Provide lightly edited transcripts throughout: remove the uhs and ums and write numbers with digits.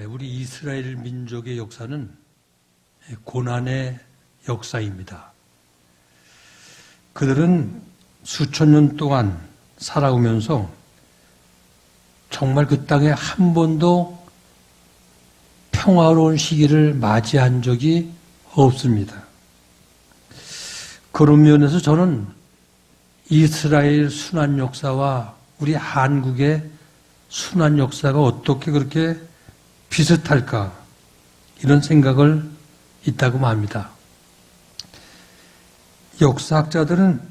우리 이스라엘 민족의 역사는 고난의 역사입니다. 그들은 수천 년 동안 살아오면서 정말 그 땅에 한 번도 평화로운 시기를 맞이한 적이 없습니다. 그런 면에서 저는 이스라엘 순환 역사와 우리 한국의 순환 역사가 어떻게 그렇게 비슷할까 이런 생각을 있다고 합니다. 역사학자들은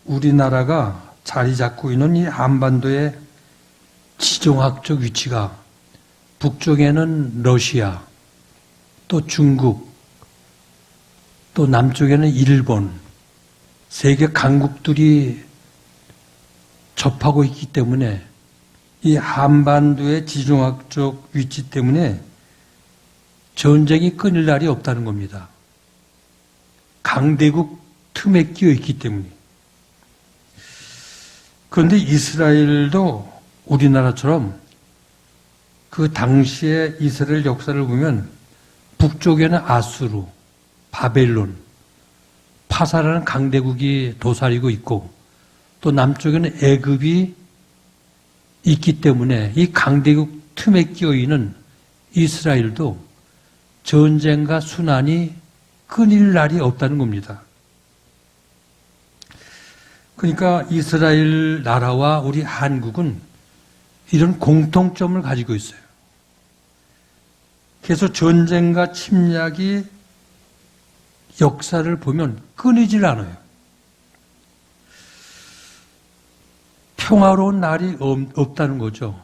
우리나라가 자리 잡고 있는 이 한반도의 지정학적 위치가 북쪽에는 러시아, 또 중국, 또 남쪽에는 일본, 세계 강국들이 접하고 있기 때문에 이 한반도의 지정학적 위치 때문에 전쟁이 끊일 날이 없다는 겁니다. 강대국 틈에 끼어 있기 때문에. 그런데 이스라엘도 우리나라처럼 그 당시의 이스라엘 역사를 보면 북쪽에는 아수르, 바벨론, 파사라는 강대국이 도사리고 있고 또 남쪽에는 애굽이 있기 때문에 이 강대국 틈에 끼어 있는 이스라엘도 전쟁과 순환이 끊일 날이 없다는 겁니다. 그러니까 이스라엘 나라와 우리 한국은 이런 공통점을 가지고 있어요. 그래서 전쟁과 침략이 역사를 보면 끊이질 않아요. 평화로운 날이 없다는 거죠.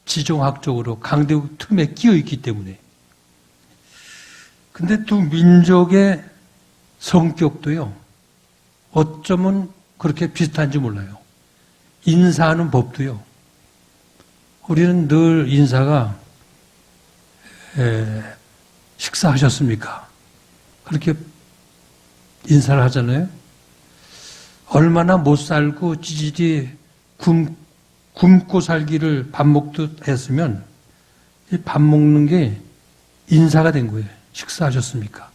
지정학적으로 강대국 틈에 끼어 있기 때문에. 근데 두 민족의 성격도요, 어쩌면 그렇게 비슷한지 몰라요. 인사하는 법도요. 우리는 늘 인사가 식사하셨습니까? 그렇게 인사를 하잖아요. 얼마나 못 살고 찌질이 굶고 살기를 밥 먹듯 했으면 이 밥 먹는 게 인사가 된 거예요. 식사하셨습니까?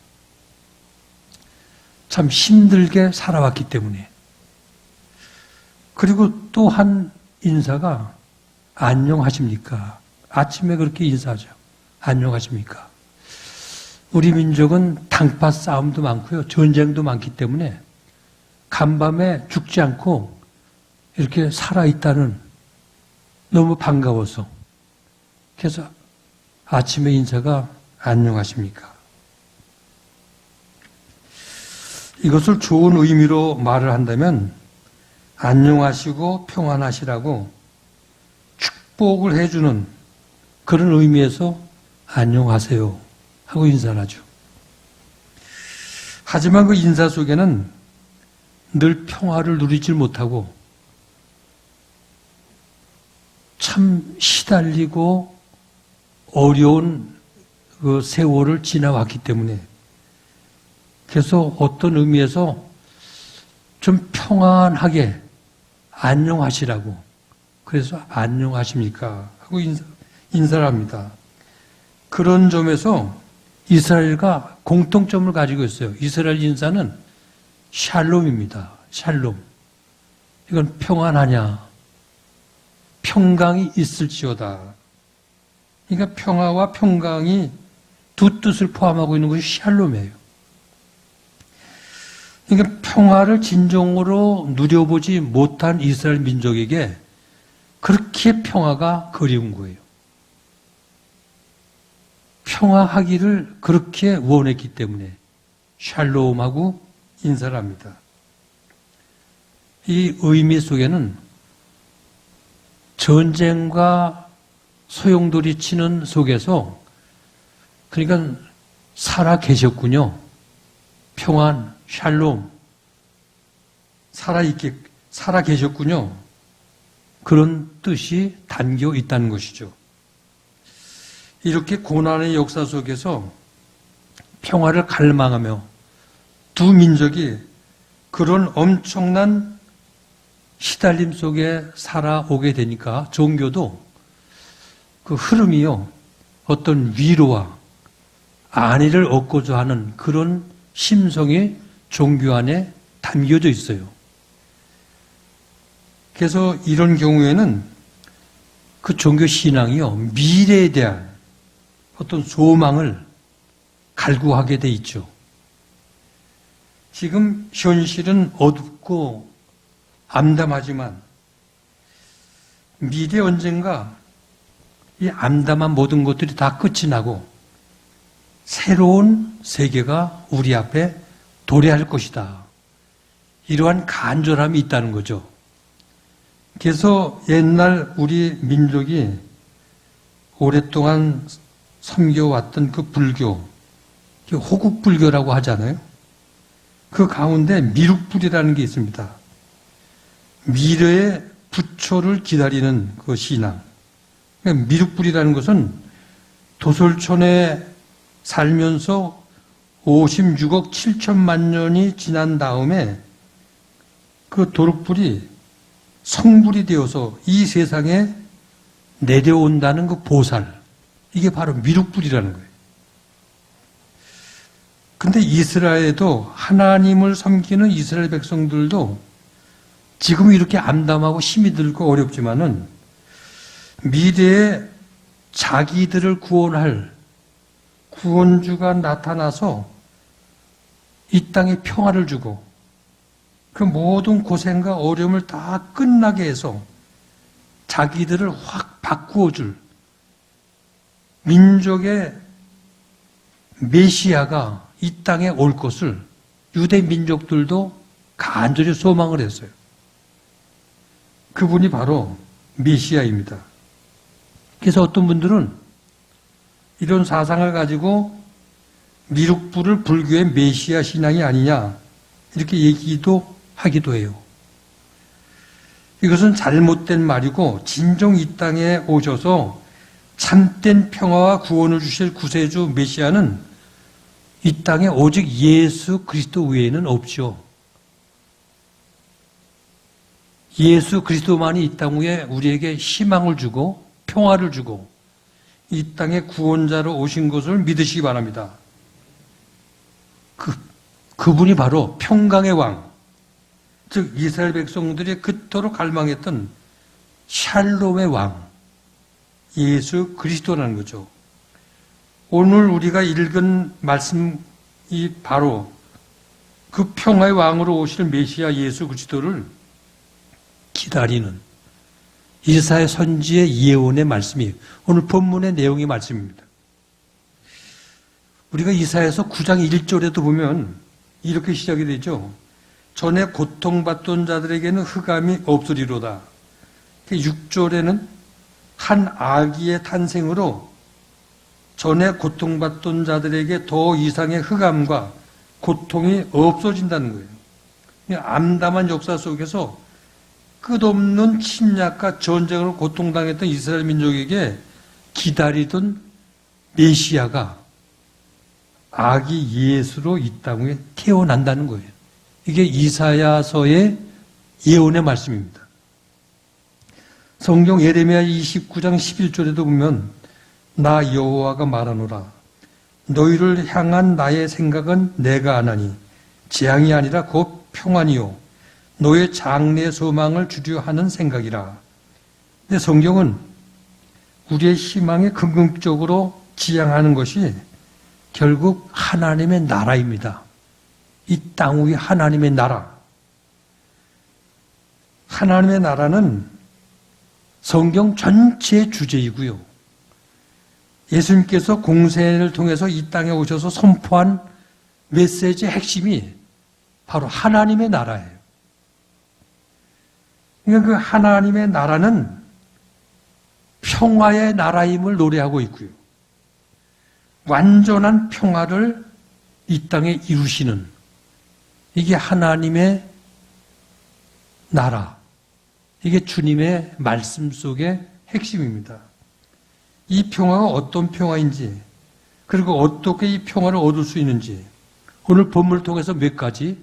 참 힘들게 살아왔기 때문에. 그리고 또 한 인사가 안녕하십니까? 아침에 그렇게 인사하죠. 안녕하십니까? 우리 민족은 당파 싸움도 많고요. 전쟁도 많기 때문에 간밤에 죽지 않고 이렇게 살아있다는 너무 반가워서 그래서 아침에 인사가 안녕하십니까? 이것을 좋은 의미로 말을 한다면 안녕하시고 평안하시라고 축복을 해주는 그런 의미에서 안녕하세요 하고 인사를 하죠. 하지만 그 인사 속에는 늘 평화를 누리질 못하고 참 시달리고 어려운 그 세월을 지나왔기 때문에 그래서 어떤 의미에서 좀 평안하게 안녕하시라고 그래서 안녕하십니까 하고 인사를 합니다. 그런 점에서 이스라엘과 공통점을 가지고 있어요. 이스라엘 인사는 샬롬입니다. 샬롬. 이건 평안하냐? 평강이 있을지어다. 그러니까 평화와 평강이 두 뜻을 포함하고 있는 것이 샬롬이에요. 그러니까 평화를 진정으로 누려보지 못한 이스라엘 민족에게 그렇게 평화가 그리운 거예요. 평화하기를 그렇게 원했기 때문에 샬롬하고 인사를 합니다. 이 의미 속에는 전쟁과 소용돌이 치는 속에서 그러니까 살아 계셨군요. 평안, 샬롬, 살아 계셨군요. 그런 뜻이 담겨 있다는 것이죠. 이렇게 고난의 역사 속에서 평화를 갈망하며 두 민족이 그런 엄청난 시달림 속에 살아오게 되니까 종교도 그 흐름이요. 어떤 위로와 안위를 얻고자 하는 그런 심성이 종교 안에 담겨져 있어요. 그래서 이런 경우에는 그 종교 신앙이요, 미래에 대한 어떤 소망을 갈구하게 돼 있죠. 지금 현실은 어둡고 암담하지만 미래 언젠가 이 암담한 모든 것들이 다 끝이 나고 새로운 세계가 우리 앞에 도래할 것이다. 이러한 간절함이 있다는 거죠. 그래서 옛날 우리 민족이 오랫동안 섬겨왔던 그 불교, 호국불교라고 하잖아요. 그 가운데 미륵불이라는 게 있습니다. 미래의 부처를 기다리는 그 신앙. 미륵불이라는 것은 도솔촌에 살면서 56억 7천만 년이 지난 다음에 그 도륵불이 성불이 되어서 이 세상에 내려온다는 그 보살. 이게 바로 미륵불이라는 거예요. 근데 이스라엘에도 하나님을 섬기는 이스라엘 백성들도 지금 이렇게 암담하고 힘이 들고 어렵지만은 미래에 자기들을 구원할 구원주가 나타나서 이 땅에 평화를 주고 그 모든 고생과 어려움을 다 끝나게 해서 자기들을 확 바꾸어 줄 민족의 메시아가 이 땅에 올 것을 유대 민족들도 간절히 소망을 했어요. 그분이 바로 메시아입니다. 그래서 어떤 분들은 이런 사상을 가지고 미륵불을 불교의 메시아 신앙이 아니냐 이렇게 얘기도 하기도 해요. 이것은 잘못된 말이고 진정 이 땅에 오셔서 참된 평화와 구원을 주실 구세주 메시아는 이 땅에 오직 예수 그리스도 외에는 없죠. 예수 그리스도만이 이 땅 위에 우리에게 희망을 주고 평화를 주고 이 땅에 구원자로 오신 것을 믿으시기 바랍니다. 그분이 바로 평강의 왕, 즉 이스라엘 백성들이 그토록 갈망했던 샬롬의 왕, 예수 그리스도라는 거죠. 오늘 우리가 읽은 말씀이 바로 그 평화의 왕으로 오실 메시아 예수 그리스도를 기다리는 이사야 선지의 예언의 말씀이에요. 오늘 본문의 내용의 말씀입니다. 우리가 이사야서 9장 1절에도 보면 이렇게 시작이 되죠. 전에 고통받던 자들에게는 흑암이 없으리로다. 6절에는 한 아기의 탄생으로 전에 고통받던 자들에게 더 이상의 흑암과 고통이 없어진다는 거예요. 암담한 역사 속에서 끝없는 침략과 전쟁으로 고통당했던 이스라엘 민족에게 기다리던 메시아가 아기 예수로 이 땅에 태어난다는 거예요. 이게 이사야서의 예언의 말씀입니다. 성경 예레미야 29장 11절에도 보면 나 여호와가 말하노라 너희를 향한 나의 생각은 내가 아나니 재앙이 아니라 곧 평안이요 너의 장래 소망을 주려 하는 생각이라. 근데 성경은 우리의 희망에 긍정적으로 지향하는 것이 결국 하나님의 나라입니다. 이 땅 위에 하나님의 나라. 하나님의 나라는 성경 전체의 주제이고요. 예수님께서 공생애를 통해서 이 땅에 오셔서 선포한 메시지의 핵심이 바로 하나님의 나라예요. 그러니까 그 하나님의 나라는 평화의 나라임을 노래하고 있고요. 완전한 평화를 이 땅에 이루시는 이게 하나님의 나라. 이게 주님의 말씀 속의 핵심입니다. 이 평화가 어떤 평화인지 그리고 어떻게 이 평화를 얻을 수 있는지 오늘 본문을 통해서 몇 가지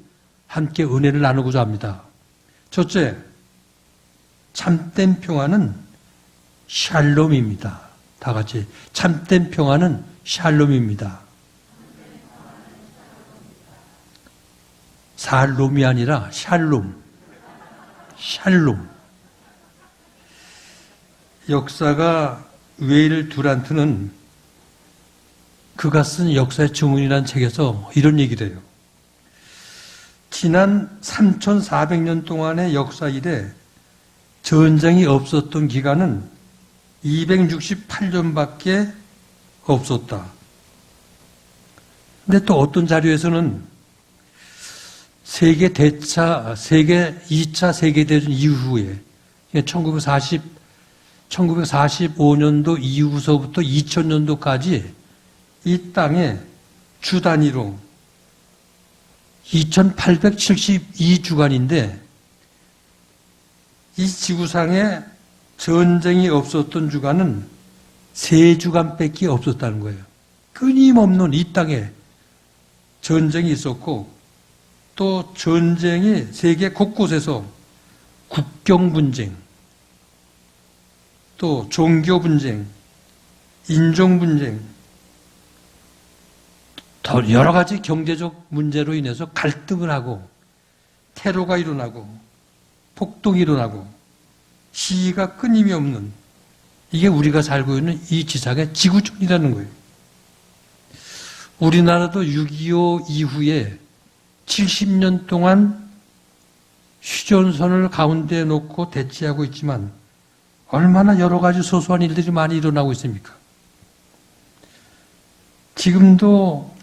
함께 은혜를 나누고자 합니다. 첫째, 참된 평화는 샬롬입니다. 다 같이. 참된 평화는 샬롬입니다. 살롬이 아니라 샬롬. 샬롬. 역사가 웨일 두란트는 그가 쓴 역사의 주문이라는 책에서 이런 얘기를 해요. 지난 3,400년 동안의 역사 이래 전쟁이 없었던 기간은 268년밖에 없었다. 근데 또 어떤 자료에서는 세계 2차 세계대전 이후에 1945년도 이후서부터 2000년도까지 이 땅에 주 단위로 2872주간인데 이 지구상에 전쟁이 없었던 주간은 3주간밖에 없었다는 거예요. 끊임없는 이 땅에 전쟁이 있었고 또 전쟁이 세계 곳곳에서 국경 분쟁, 또 종교 분쟁, 인종 분쟁, 더 여러 가지 경제적 문제로 인해서 갈등을 하고 테러가 일어나고 폭동이 일어나고 시위가 끊임이 없는 이게 우리가 살고 있는 이 지상의 지구촌이라는 거예요. 우리나라도 6.25 이후에 70년 동안 휴전선을 가운데에 놓고 대치하고 있지만 얼마나 여러 가지 소소한 일들이 많이 일어나고 있습니까? 지금도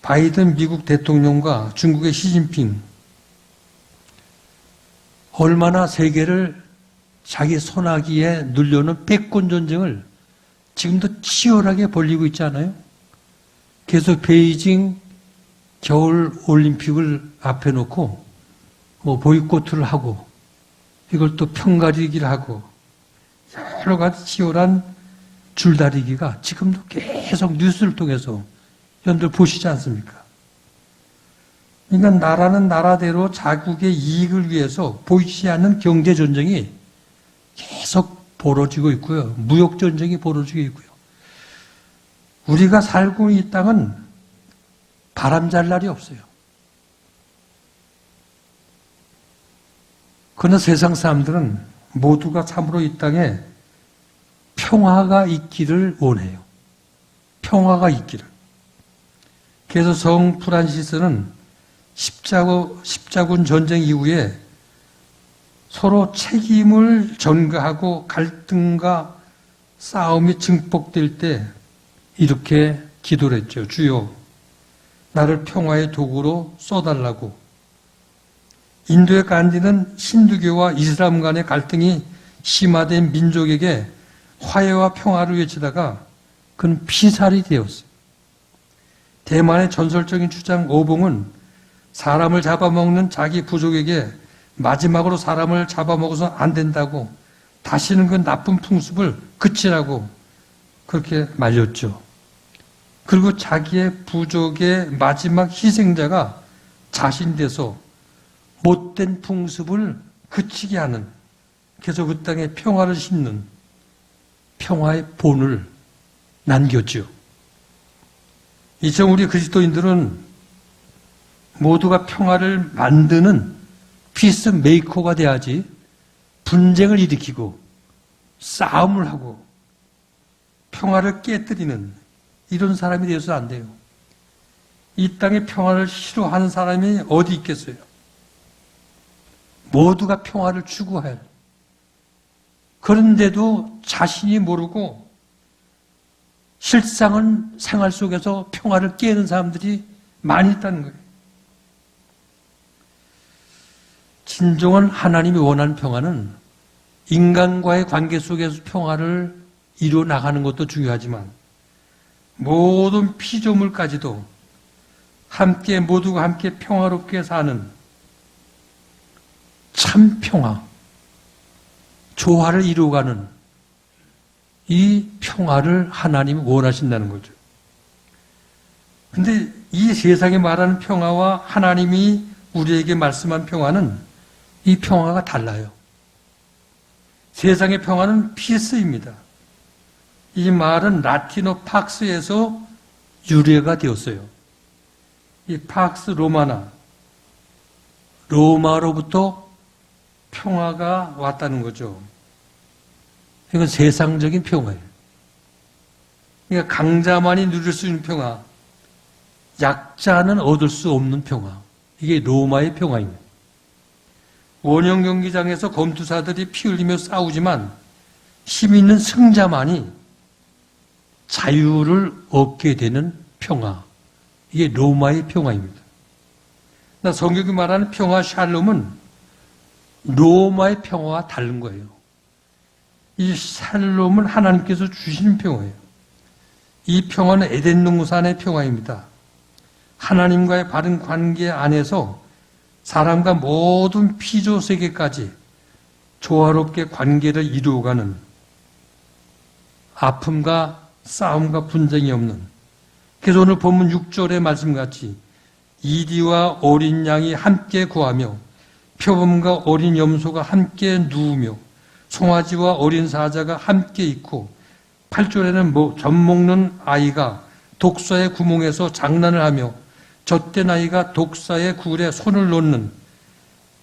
바이든 미국 대통령과 중국의 시진핑 얼마나 세계를 자기 손아귀에 눌려놓은 패권 전쟁을 지금도 치열하게 벌이고 있지 않아요? 계속 베이징 겨울 올림픽을 앞에 놓고 보이콧을 하고 이걸 또 편가르기를 하고 여러 가지 치열한 줄다리기가 지금도 계속 뉴스를 통해서 여러분들 보시지 않습니까? 그러니까 나라는 나라대로 자국의 이익을 위해서 보이지 않는 경제전쟁이 계속 벌어지고 있고요. 무역전쟁이 벌어지고 있고요. 우리가 살고 있는 이 땅은 바람 잘 날이 없어요. 그러나 세상 사람들은 모두가 참으로 이 땅에 평화가 있기를 원해요. 평화가 있기를. 그래서 성 프란시스는 십자군 전쟁 이후에 서로 책임을 전가하고 갈등과 싸움이 증폭될 때 이렇게 기도를 했죠. 주여, 나를 평화의 도구로 써달라고. 인도의 간디는 힌두교와 이슬람 간의 갈등이 심화된 민족에게 화해와 평화를 외치다가 그는 피살이 되었어요. 대만의 전설적인 주장 오봉은 사람을 잡아먹는 자기 부족에게 마지막으로 사람을 잡아먹어서 안 된다고 다시는 그 나쁜 풍습을 그치라고 그렇게 말렸죠. 그리고 자기의 부족의 마지막 희생자가 자신 돼서 못된 풍습을 그치게 하는, 그래서 그 땅에 평화를 심는 평화의 본을 남겼죠. 이처럼 우리 그리스도인들은 모두가 평화를 만드는 피스 메이커가 돼야지 분쟁을 일으키고 싸움을 하고 평화를 깨뜨리는 이런 사람이 되어서 안 돼요. 이 땅에 평화를 싫어하는 사람이 어디 있겠어요? 모두가 평화를 추구해요. 그런데도 자신이 모르고 실상은 생활 속에서 평화를 깨는 사람들이 많이 있다는 거예요. 진정한 하나님이 원하는 평화는 인간과의 관계 속에서 평화를 이루어 나가는 것도 중요하지만 모든 피조물까지도 함께 모두가 함께 평화롭게 사는 참 평화, 조화를 이루어가는 이 평화를 하나님이 원하신다는 거죠. 그런데 이 세상에 말하는 평화와 하나님이 우리에게 말씀한 평화는 이 평화가 달라요. 세상의 평화는 피스입니다. 이 말은 라틴어 팍스에서 유래가 되었어요. 이 팍스 로마나, 로마로부터 평화가 왔다는 거죠. 이건 세상적인 평화예요. 그러니까 강자만이 누릴 수 있는 평화, 약자는 얻을 수 없는 평화. 이게 로마의 평화입니다. 원형 경기장에서 검투사들이 피 흘리며 싸우지만 힘 있는 승자만이 자유를 얻게 되는 평화. 이게 로마의 평화입니다. 성경이 말하는 평화 샬롬은 로마의 평화와 다른 거예요. 이 샬롬은 하나님께서 주시는 평화예요. 이 평화는 에덴 동산의 평화입니다. 하나님과의 바른 관계 안에서 사람과 모든 피조 세계까지 조화롭게 관계를 이루어가는, 아픔과 싸움과 분쟁이 없는, 그래서 오늘 본문 6절의 말씀같이 이디와 어린 양이 함께 구하며 표범과 어린 염소가 함께 누우며 송아지와 어린 사자가 함께 있고, 8절에는 젖 먹는 아이가 독사의 구멍에서 장난을 하며 젖된 아이가 독사의 굴에 손을 놓는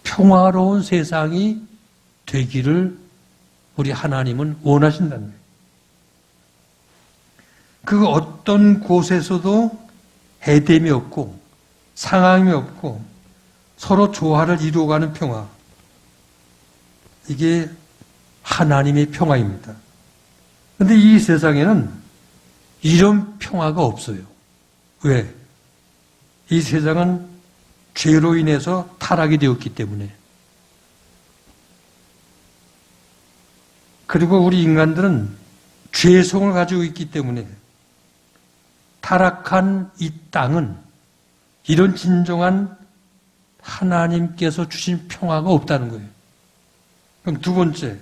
평화로운 세상이 되기를 우리 하나님은 원하신다는 거예요. 그 어떤 곳에서도 해됨이 없고 상함이 없고 서로 조화를 이루어가는 평화. 이게 하나님의 평화입니다. 그런데 이 세상에는 이런 평화가 없어요. 왜? 이 세상은 죄로 인해서 타락이 되었기 때문에. 그리고 우리 인간들은 죄성을 가지고 있기 때문에 타락한 이 땅은 이런 진정한 하나님께서 주신 평화가 없다는 거예요. 그럼 두 번째,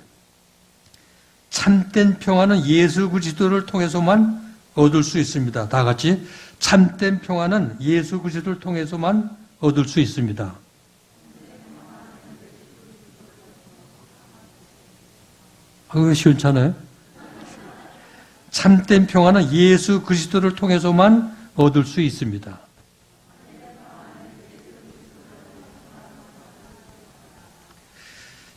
참된 평화는 예수 그리스도를 통해서만 얻을 수 있습니다. 다 같이 참된 평화는 예수 그리스도를 통해서만 얻을 수 있습니다. 그거 시원찮아요? 참된 평화는 예수 그리스도를 통해서만 얻을 수 있습니다.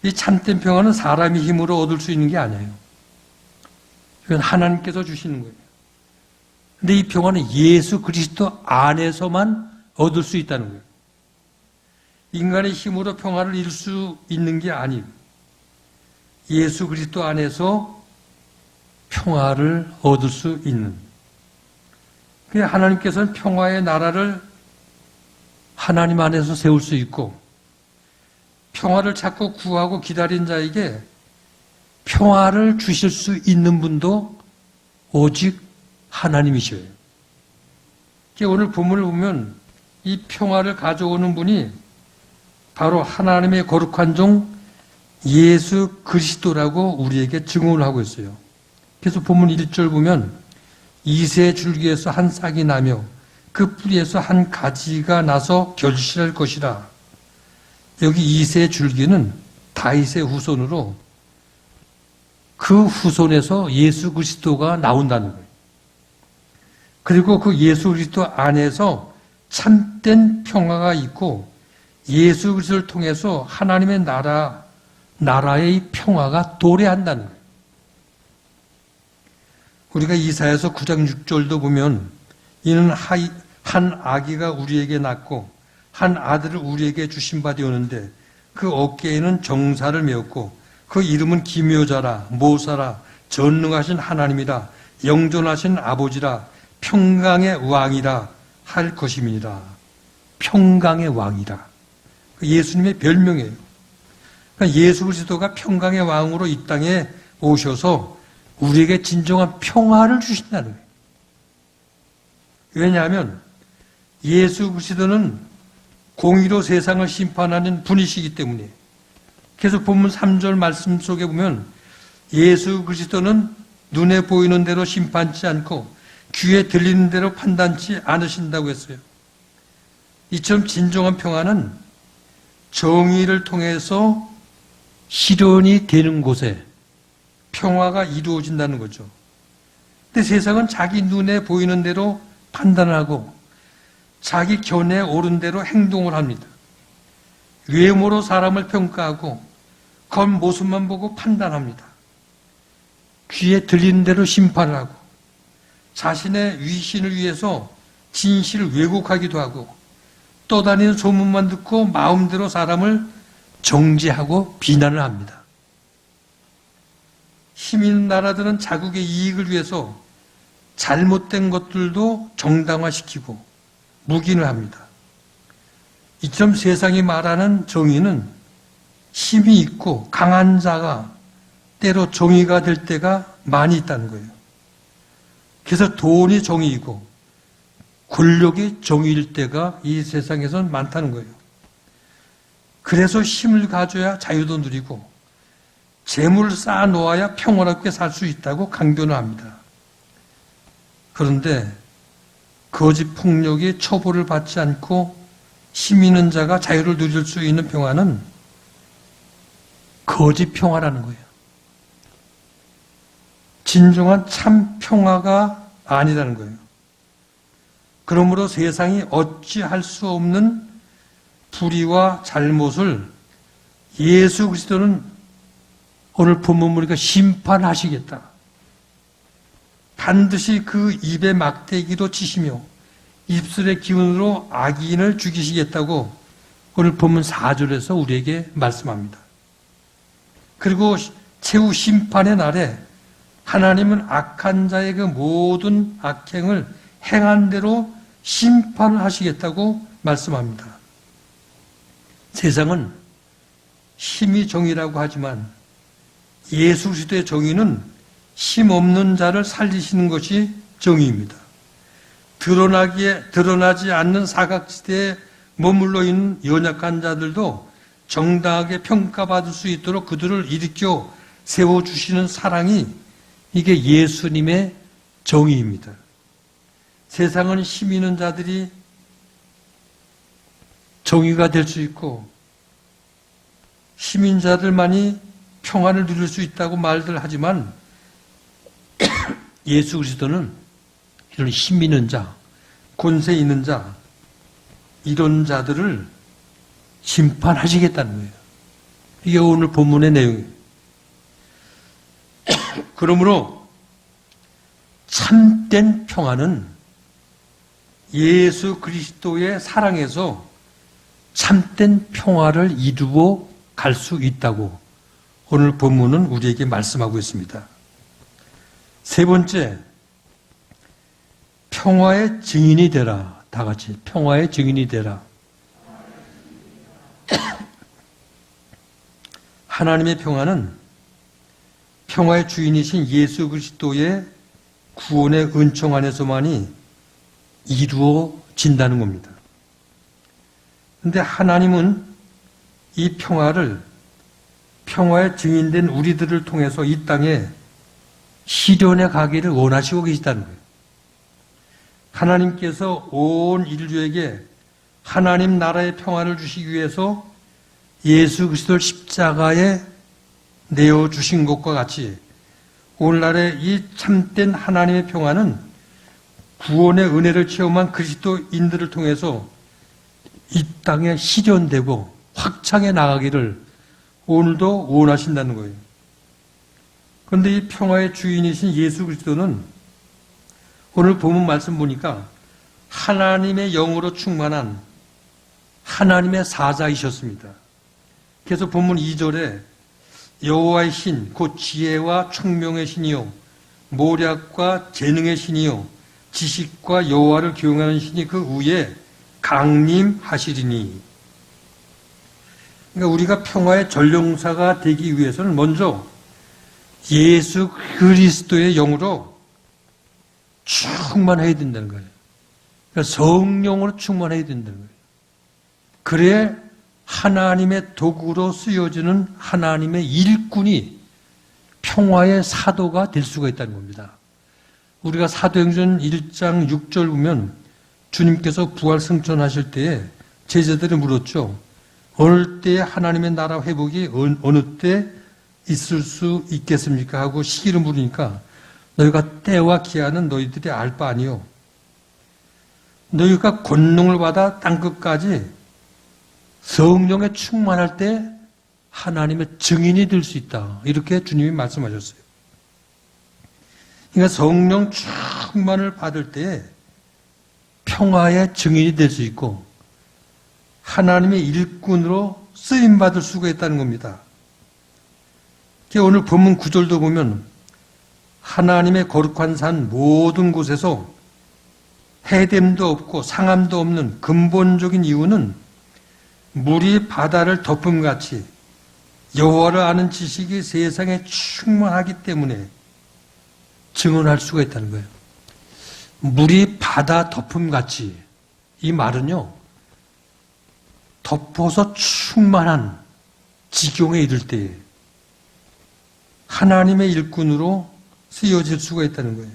이 참된 평화는 사람의 힘으로 얻을 수 있는 게 아니에요. 이건 하나님께서 주시는 거예요. 근데 이 평화는 예수 그리스도 안에서만 얻을 수 있다는 거예요. 인간의 힘으로 평화를 이룰 수 있는 게 아니에요. 예수 그리스도 안에서 평화를 얻을 수 있는. 그래서 하나님께서는 평화의 나라를 하나님 안에서 세울 수 있고, 평화를 찾고 구하고 기다린 자에게 평화를 주실 수 있는 분도 오직 하나님이셔요. 오늘 본문을 보면 이 평화를 가져오는 분이 바로 하나님의 거룩한 종 예수 그리스도라고 우리에게 증언을 하고 있어요. 그래서 본문 1절 보면 이새 줄기에서 한 싹이 나며 그 뿌리에서 한 가지가 나서 결실할 것이라. 여기 이새 줄기는 다윗의 후손으로 그 후손에서 예수 그리스도가 나온다는 거예요. 그리고 그 예수 그리스도 안에서 참된 평화가 있고 예수 그리스도를 통해서 하나님의 나라의 평화가 도래한다는 거예요. 우리가 이사야서 9장 6절도 보면 이는 한 아기가 우리에게 낳고 한 아들을 우리에게 주신 바 되었는데 그 어깨에는 정사를 메었고 그 이름은 기묘자라 모사라 전능하신 하나님이라 영존하신 아버지라 평강의 왕이라 할 것임이니라. 평강의 왕이라. 예수님의 별명이에요. 그러니까 예수 그리스도가 평강의 왕으로 이 땅에 오셔서 우리에게 진정한 평화를 주신다는 거예요. 왜냐하면 예수 그리스도는 공의로 세상을 심판하는 분이시기 때문에. 그래서 본문 3절 말씀 속에 보면 예수 그리스도는 눈에 보이는 대로 심판치 않고 귀에 들리는 대로 판단치 않으신다고 했어요. 이처럼 진정한 평화는 정의를 통해서 실현이 되는 곳에 평화가 이루어진다는 거죠. 근데 세상은 자기 눈에 보이는 대로 판단하고 자기 견해에 옳은 대로 행동을 합니다. 외모로 사람을 평가하고 겉모습만 보고 판단합니다. 귀에 들리는 대로 심판을 하고 자신의 위신을 위해서 진실을 왜곡하기도 하고 떠다니는 소문만 듣고 마음대로 사람을 정죄하고 비난을 합니다. 힘 있는 나라들은 자국의 이익을 위해서 잘못된 것들도 정당화시키고 묵인을 합니다. 이처럼 세상이 말하는 정의는 힘이 있고 강한 자가 때로 정의가 될 때가 많이 있다는 거예요. 그래서 돈이 정의이고 권력이 정의일 때가 이 세상에선 많다는 거예요. 그래서 힘을 가져야 자유도 누리고 재물을 쌓아놓아야 평화롭게 살 수 있다고 강변을 합니다. 그런데 거짓 폭력이 처벌을 받지 않고 힘 있는 자가 자유를 누릴 수 있는 평화는 거짓 평화라는 거예요. 진정한 참 평화가 아니라는 거예요. 그러므로 세상이 어찌할 수 없는 불의와 잘못을 예수 그리스도는 오늘 본문 보니까 심판하시겠다. 반드시 그 입에 막대기로 치시며 입술의 기운으로 악인을 죽이시겠다고 오늘 본문 4절에서 우리에게 말씀합니다. 그리고 최후 심판의 날에 하나님은 악한 자의 그 모든 악행을 행한 대로 심판을 하시겠다고 말씀합니다. 세상은 힘이 정의라고 하지만 예수 그리스도의 정의는 힘없는 자를 살리시는 것이 정의입니다. 드러나지 않는 사각지대에 머물러 있는 연약한 자들도 정당하게 평가받을 수 있도록 그들을 일으켜 세워주시는 사랑이 이게 예수님의 정의입니다. 세상은 힘 있는 자들이 정의가 될 수 있고 힘 있는 자들만이 평안을 누릴 수 있다고 말들 하지만 예수 그리스도는 이런 힘 있는 자, 권세 있는 자, 이런 자들을 심판하시겠다는 거예요. 이게 오늘 본문의 내용이에요. 그러므로 참된 평화는 예수 그리스도의 사랑에서 참된 평화를 이루어 갈 수 있다고 오늘 본문은 우리에게 말씀하고 있습니다. 세 번째, 평화의 증인이 되라. 다 같이 평화의 증인이 되라. 하나님의 평화는 평화의 주인이신 예수 그리스도의 구원의 은총 안에서만이 이루어진다는 겁니다. 그런데 하나님은 이 평화를 평화의 증인된 우리들을 통해서 이 땅에 실현해 가기를 원하시고 계시다는 거예요. 하나님께서 온 인류에게 하나님 나라의 평화를 주시기 위해서 예수 그리스도를 십자가에 내어주신 것과 같이 오늘날의 이 참된 하나님의 평화는 구원의 은혜를 체험한 그리스도인들을 통해서 이 땅에 실현되고 확장해 나가기를 오늘도 원하신다는 거예요. 그런데 이 평화의 주인이신 예수 그리스도는 오늘 본문 말씀 보니까 하나님의 영으로 충만한 하나님의 사자이셨습니다. 그래서 본문 2절에 여호와의 신, 곧 지혜와 총명의 신이요 모략과 재능의 신이요 지식과 여호와를 기용하는 신이 그 위에 강림하시리니. 그러니까 우리가 평화의 전령사가 되기 위해서는 먼저 예수 그리스도의 영으로 충만해야 된다는 거예요. 그러니까 성령으로 충만해야 된다는 거예요. 그래야 하나님의 도구로 쓰여지는 하나님의 일꾼이 평화의 사도가 될 수가 있다는 겁니다. 우리가 사도행전 1장 6절 보면 주님께서 부활 승천하실 때에 제자들이 물었죠. 어느 때에 하나님의 나라 회복이 어느 때 있을 수 있겠습니까? 하고 시기를 물으니까 너희가 때와 기한은 너희들이 알 바 아니요. 너희가 권능을 받아 땅끝까지 성령에 충만할 때 하나님의 증인이 될 수 있다. 이렇게 주님이 말씀하셨어요. 그러니까 성령 충만을 받을 때 평화의 증인이 될 수 있고 하나님의 일꾼으로 쓰임받을 수가 있다는 겁니다. 오늘 본문 9절도 보면 하나님의 거룩한 산 모든 곳에서 해됨도 없고 상함도 없는 근본적인 이유는 물이 바다를 덮음같이 여호와를 아는 지식이 세상에 충만하기 때문에 증언할 수가 있다는 거예요. 물이 바다 덮음같이, 이 말은요, 덮어서 충만한 지경에 이를 때 하나님의 일꾼으로 쓰여질 수가 있다는 거예요.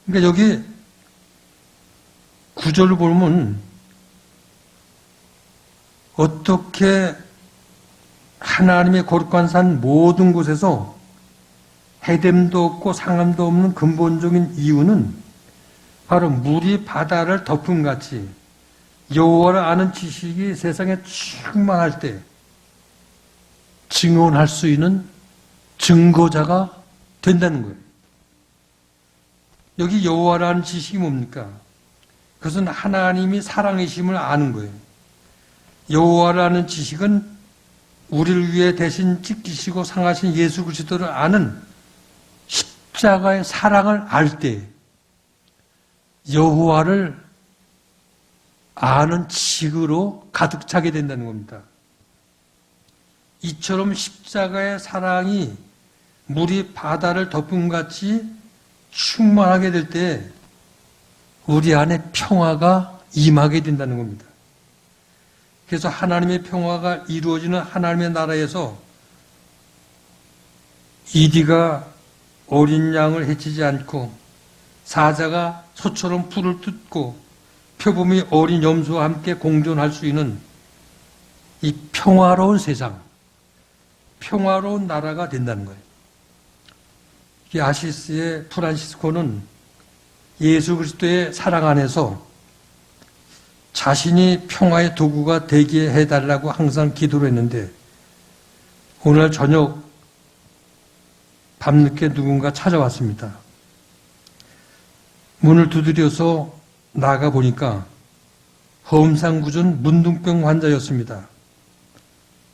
그러니까 여기 구절을 보면 어떻게 하나님의 거룩한 산 모든 곳에서 해됨도 없고 상함도 없는 근본적인 이유는 바로 물이 바다를 덮음같이 여호와를 아는 지식이 세상에 충만할 때 증언할 수 있는 증거자가 된다는 거예요. 여기 여호와를 아는 지식이 뭡니까? 그것은 하나님이 사랑이심을 아는 거예요. 여호와를 아는 지식은 우리를 위해 대신 찢기시고 상하신 예수 그리스도를 아는 십자가의 사랑을 알 때 여호와를 아는 지식으로 가득 차게 된다는 겁니다. 이처럼 십자가의 사랑이 물이 바다를 덮음같이 충만하게 될 때 우리 안에 평화가 임하게 된다는 겁니다. 그래서 하나님의 평화가 이루어지는 하나님의 나라에서 이디가 어린 양을 해치지 않고 사자가 소처럼 풀을 뜯고 표범이 어린 염소와 함께 공존할 수 있는 이 평화로운 세상, 평화로운 나라가 된다는 거예요. 이 아시스의 프란시스코는 예수 그리스도의 사랑 안에서 자신이 평화의 도구가 되게 해달라고 항상 기도를 했는데 오늘 저녁 밤늦게 누군가 찾아왔습니다. 문을 두드려서 나가 보니까 허음상궂은 문둥병 환자였습니다.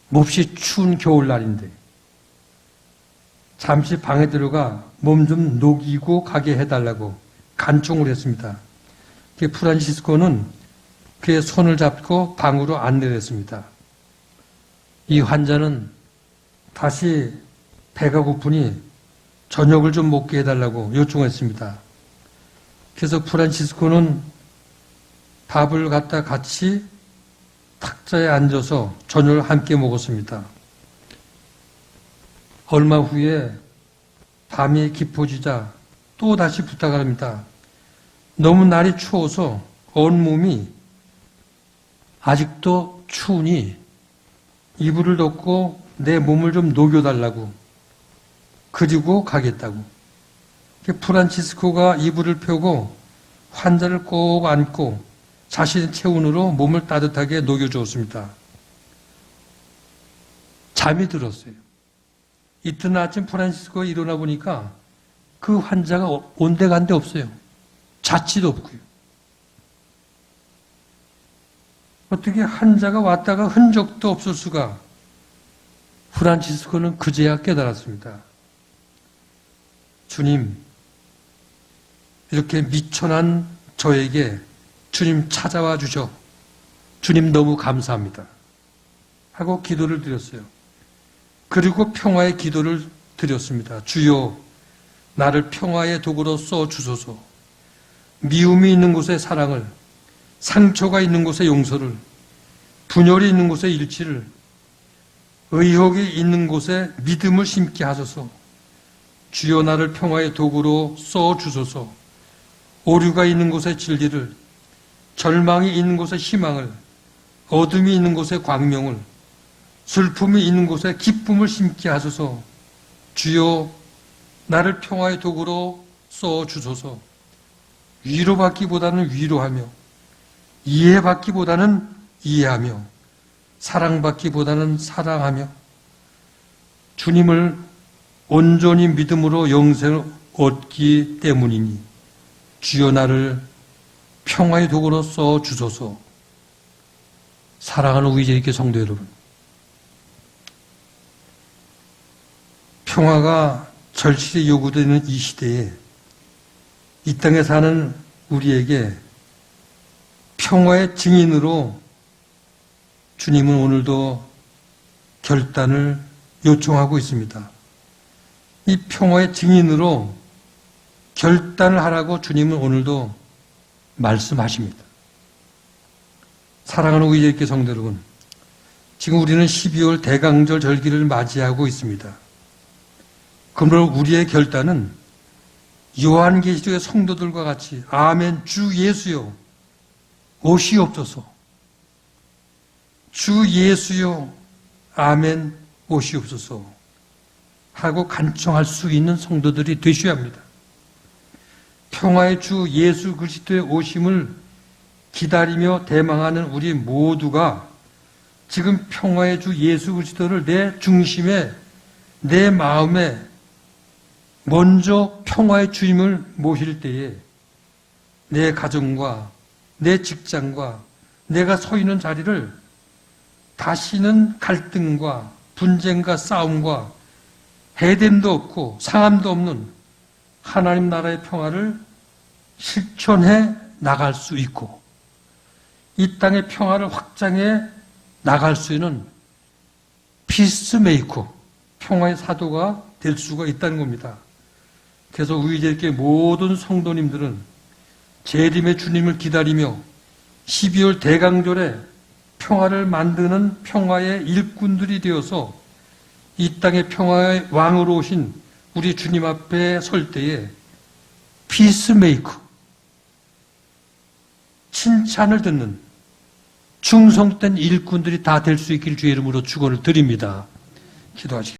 몹시 추운 겨울날인데 잠시 방에 들어가 몸 좀 녹이고 가게 해달라고 간청을 했습니다. 프란시스코는 그의 손을 잡고 방으로 안내를 했습니다. 이 환자는 다시 배가 고프니 저녁을 좀 먹게 해달라고 요청했습니다. 그래서 프란시스코는 밥을 갖다 같이 탁자에 앉아서 저녁을 함께 먹었습니다. 얼마 후에 밤이 깊어지자 또 다시 부탁을 합니다. 너무 날이 추워서 온몸이 아직도 추우니 이불을 덮고 내 몸을 좀 녹여달라고, 그리고 가겠다고. 프란치스코가 이불을 펴고 환자를 꼭 안고 자신의 체온으로 몸을 따뜻하게 녹여주었습니다. 잠이 들었어요. 이튿날 아침 프란치스코가 일어나 보니까 그 환자가 온데간데 없어요. 자취도 없고요. 어떻게 환자가 왔다가 흔적도 없을 수가. 프란치스코는 그제야 깨달았습니다. 주님, 이렇게 미천한 저에게 주님 찾아와 주셔. 주님 너무 감사합니다. 하고 기도를 드렸어요. 그리고 평화의 기도를 드렸습니다. 주여, 나를 평화의 도구로 써 주소서. 미움이 있는 곳에 사랑을, 상처가 있는 곳에 용서를, 분열이 있는 곳에 일치를, 의혹이 있는 곳에 믿음을 심게 하소서. 주여, 나를 평화의 도구로 써 주소서. 오류가 있는 곳에 진리를, 절망이 있는 곳에 희망을, 어둠이 있는 곳에 광명을, 슬픔이 있는 곳에 기쁨을 심게 하소서. 주여, 나를 평화의 도구로 써주소서. 위로받기보다는 위로하며, 이해받기보다는 이해하며, 사랑받기보다는 사랑하며, 주님을 온전히 믿음으로 영생을 얻기 때문이니 주여 나를 평화의 도구로 써주소서. 사랑하는 우리 제일교회 성도 여러분, 평화가 절실히 요구되는 이 시대에 이 땅에 사는 우리에게 평화의 증인으로 주님은 오늘도 결단을 요청하고 있습니다. 이 평화의 증인으로 결단을 하라고 주님은 오늘도 말씀하십니다. 사랑하는 우리 제일교회 성도 여러분, 지금 우리는 12월 대강절 절기를 맞이하고 있습니다. 그러므로 우리의 결단은 요한계시록의 성도들과 같이 아멘 주 예수여 오시옵소서, 주 예수여 아멘 오시옵소서 하고 간청할 수 있는 성도들이 되셔야 합니다. 평화의 주 예수 그리스도의 오심을 기다리며 대망하는 우리 모두가 지금 평화의 주 예수 그리스도를 내 중심에, 내 마음에 먼저 평화의 주님을 모실 때에 내 가정과 내 직장과 내가 서 있는 자리를 다시는 갈등과 분쟁과 싸움과 해됨도 없고 상함도 없는 하나님 나라의 평화를 실천해 나갈 수 있고 이 땅의 평화를 확장해 나갈 수 있는 피스메이커, 평화의 사도가 될 수가 있다는 겁니다. 그래서 우리 제일교회 모든 성도님들은 재림의 주님을 기다리며 12월 대강절에 평화를 만드는 평화의 일꾼들이 되어서 이 땅의 평화의 왕으로 오신 우리 주님 앞에 설 때에 피스메이커, 칭찬을 듣는 충성된 일꾼들이 다 될 수 있기를 주의 이름으로 축원을 드립니다. 기도하시겠습니다.